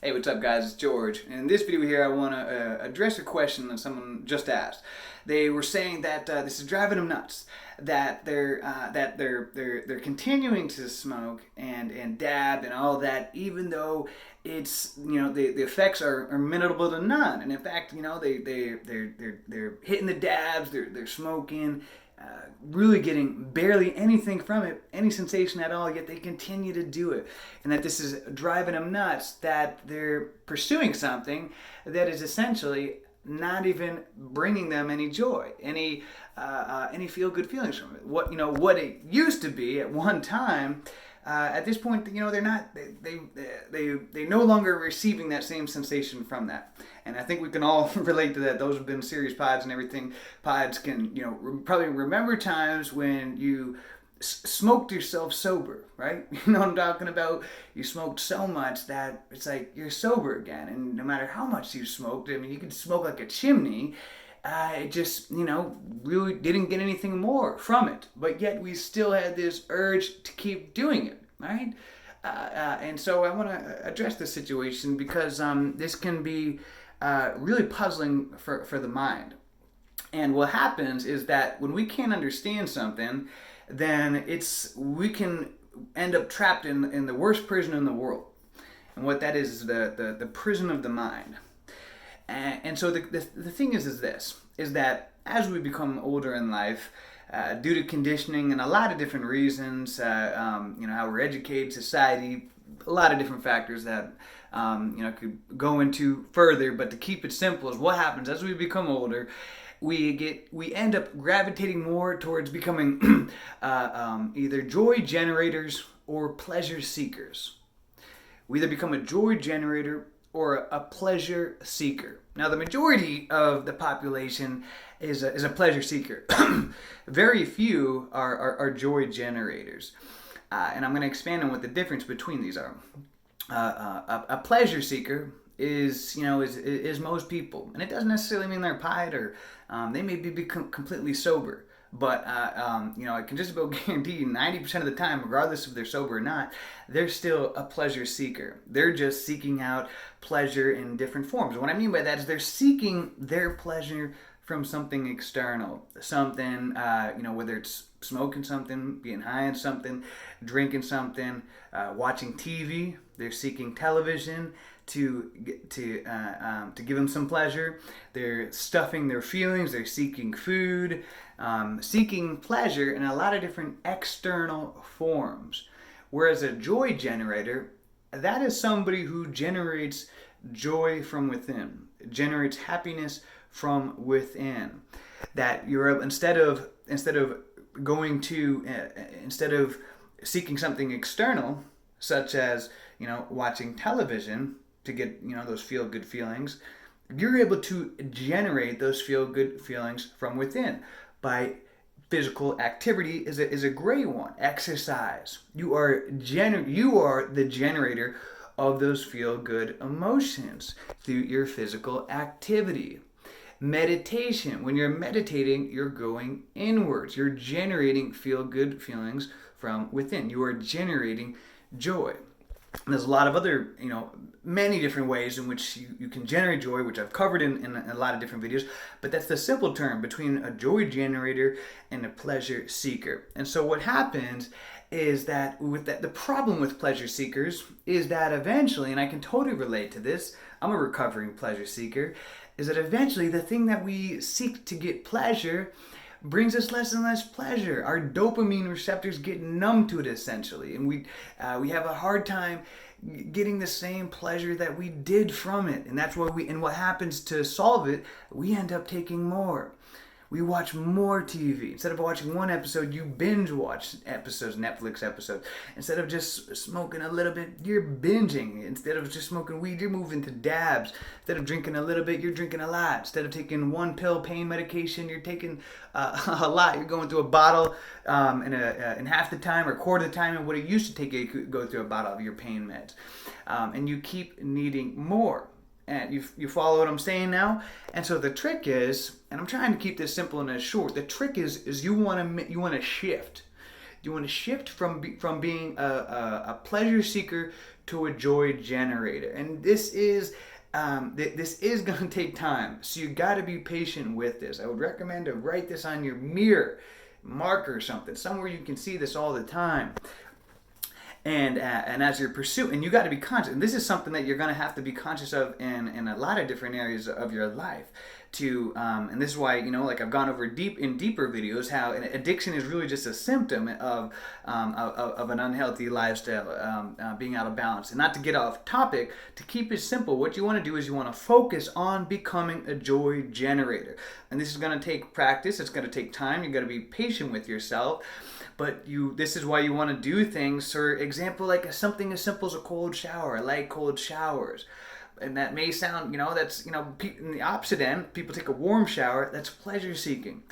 Hey, what's up guys, it's George. And in this video here I want to address a question that someone just asked. They were saying that this is driving them nuts, that they're continuing to smoke and dab and all that, even though it's, the effects are minimal to none. And in fact, they're hitting the dabs, they're smoking, really getting barely anything from it, any sensation at all, yet they continue to do it. And that this is driving them nuts, that they're pursuing something that is essentially not even bringing them any joy, any feel-good feelings from it. What it used to be at one time, at this point, they're not. They no longer receiving that same sensation from that. And I think we can all relate to that. Those have been serious pods and everything. Pods can, probably remember times when you smoked yourself sober, right? You know what I'm talking about? You smoked so much that it's like you're sober again. And no matter how much you smoked, I mean, you could smoke like a chimney. It just, really didn't get anything more from it. But yet we still had this urge to keep doing it, right? And so I want to address this situation because this can be really puzzling for the mind. And what happens is that when we can't understand something, then we can end up trapped in the worst prison in the world. And what that is the prison of the mind. And so the thing is that as we become older in life, due to conditioning and a lot of different reasons, how we're educated, society, a lot of different factors that could go into further, but to keep it simple is what happens as we become older. We end up gravitating more towards becoming either joy generators or pleasure seekers. We either become a joy generator or a pleasure seeker. Now, the majority of the population is a pleasure seeker. Very few are joy generators. And I'm going to expand on what the difference between these are. A pleasure seeker is most people, and it doesn't necessarily mean they're pied or they may be completely sober. But, I can just about guarantee you 90% of the time, regardless if they're sober or not, they're still a pleasure seeker. They're just seeking out pleasure in different forms. What I mean by that is they're seeking their pleasure from something external. Something, whether it's smoking something, being high on something, drinking something, watching TV. They're seeking television to give them some pleasure. They're stuffing their feelings. They're seeking food, seeking pleasure in a lot of different external forms. Whereas a joy generator, that is somebody who generates joy from within, generates happiness from within. That you're instead of seeking something external, such as watching television to get those feel-good feelings, you're able to generate those feel-good feelings from within by physical activity. Is a great one. Exercise. You are the generator of those feel-good emotions through your physical activity. Meditation. When you're meditating, you're going inwards. You're generating feel-good feelings from within. You are generating joy. And there's a lot of other, many different ways in which you can generate joy, which I've covered in a lot of different videos. But that's the simple term between a joy generator and a pleasure seeker. And so what happens is that the problem with pleasure seekers is that eventually, and I can totally relate to this, I'm a recovering pleasure seeker, is that eventually the thing that we seek to get pleasure brings us less and less pleasure. Our dopamine receptors get numb to it essentially, and we have a hard time getting the same pleasure that we did from it. And that's what what happens to solve it, we end up taking more. We watch more TV. Instead of watching one episode, you binge watch episodes, Netflix episodes. Instead of just smoking a little bit, you're binging. Instead of just smoking weed, you're moving to dabs. Instead of drinking a little bit, you're drinking a lot. Instead of taking one pill pain medication, you're taking a lot. You're going through a bottle in half the time or quarter of the time of what it used to take you to go through a bottle of your pain meds. And you keep needing more. And you follow what I'm saying now? And so the trick is, and I'm trying to keep this simple and as short, the trick is you want to shift. You want to shift from being a pleasure seeker to a joy generator. And this is going to take time, so you got to be patient with this. I would recommend to write this on your mirror, marker, something, somewhere you can see this all the time. And as you're pursuing, and you got to be conscious, and this is something that you're going to have to be conscious of in a lot of different areas of your life. And this is why, like I've gone over deeper videos, how addiction is really just a symptom of an unhealthy lifestyle, being out of balance. And not to get off topic, to keep it simple, what you want to do is you want to focus on becoming a joy generator. And this is going to take practice. It's going to take time. You got to be patient with yourself. But this is why you want to do things, for example, like something as simple as a cold shower. I like cold showers. And that may sound, that's, in the opposite end, people take a warm shower, that's pleasure seeking.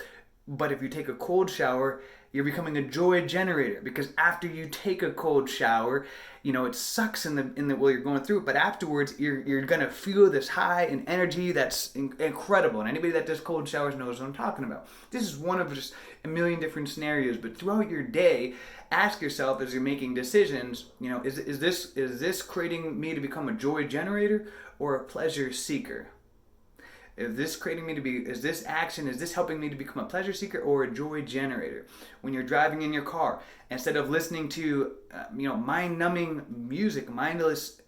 But if you take a cold shower, you're becoming a joy generator, because after you take a cold shower, it sucks in the while you're going through it, but afterwards you're gonna feel this high and energy that's incredible. And anybody that does cold showers knows what I'm talking about. This is one of just a million different scenarios, but throughout your day, ask yourself as you're making decisions, is this creating me to become a joy generator or a pleasure seeker? Is this helping me to become a pleasure seeker or a joy generator? When you're driving in your car, instead of listening to, mind-numbing music, mindless,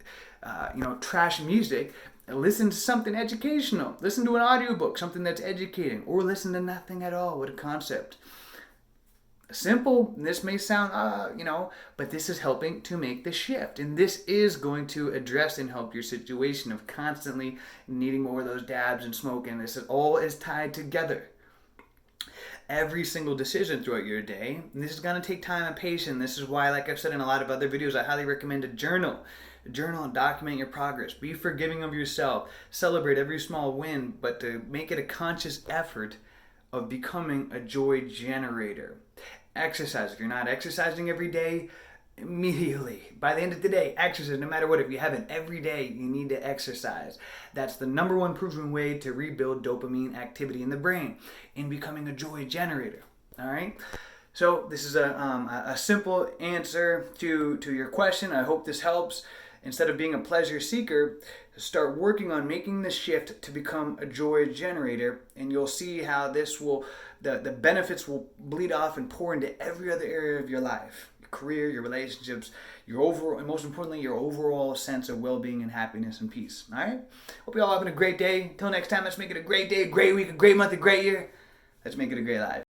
trash music, listen to something educational. Listen to an audiobook, something that's educating, or listen to nothing at all with a concept. Simple, this may sound, but this is helping to make the shift. And this is going to address and help your situation of constantly needing more of those dabs and smoke. And this all is tied together. Every single decision throughout your day, and this is going to take time and patience. This is why, like I've said in a lot of other videos, I highly recommend a journal. Journal and document your progress. Be forgiving of yourself. Celebrate every small win, but to make it a conscious effort of becoming a joy generator. Exercise. If you're not exercising every day, immediately, by the end of the day, exercise. No matter what, if you haven't, every day you need to exercise. That's the number one proven way to rebuild dopamine activity in the brain in becoming a joy generator. All right. So this is a simple answer to your question. I hope this helps. Instead of being a pleasure seeker, start working on making the shift to become a joy generator, and you'll see how this will, the benefits will bleed off and pour into every other area of your life. Your career, your relationships, your overall, and most importantly, your overall sense of well-being and happiness and peace. All right? Hope you're all having a great day. Until next time, let's make it a great day, a great week, a great month, a great year. Let's make it a great life.